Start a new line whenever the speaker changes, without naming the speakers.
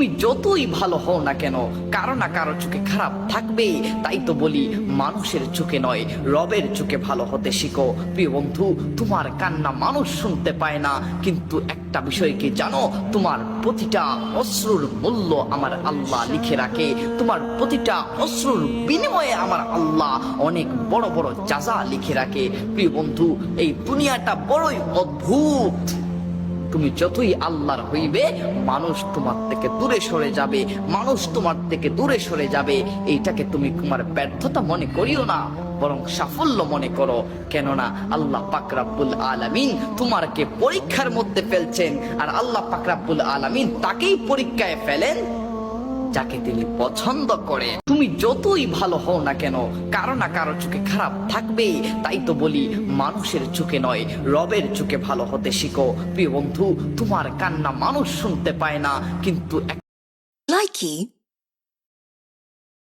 তুমি যতই ভালো হও না কেন, কারো না কারো চোখে খারাপ থাকবেই। তাই তো বলি, মানুষের চোখে নয়, রবের চোখে ভালো হতে শিখো। প্রিয় বন্ধু, তোমার কান্না মানুষ শুনতে পায় না, কিন্তু একটা বিষয় কি জানো? তোমার প্রতিটা অশ্রুর মূল্য আমার আল্লাহ লিখে রাখে। তোমার প্রতিটা অশ্রুর বিনিময়ে আমার আল্লাহ অনেক বড় বড় জাযা লিখে রাখে। প্রিয় বন্ধু, এই দুনিয়াটা বড়ই অদ্ভুত। তুমি যতই আল্লাহর হইবে, মানুষ তোমার থেকে দূরে সরে যাবে, মানুষ তোমার থেকে দূরে সরে যাবে। এইটাকে তুমি তোমার ব্যর্থতা মনে করিও না, বরং সাফল্য মনে করো। কেননা আল্লাহ পাক রব্বুল আলামিন তোমারকে পরীক্ষার মধ্যে ফেলছেন, আর আল্লাহ পাক রব্বুল আলামিন তাকেই পরীক্ষায় ফেলেন যাকে তিনি পছন্দ করে। তুমি যতই ভালো হও না কেন, কারো না কারো চোখে খারাপ থাকবেই। তাই তো বলি, মানুষের চোখে নয়, রবের চোখে ভালো হতে শিখো। প্রিয় বন্ধু, তোমার কান্না মানুষ শুনতে পায় না, কিন্তু
Likey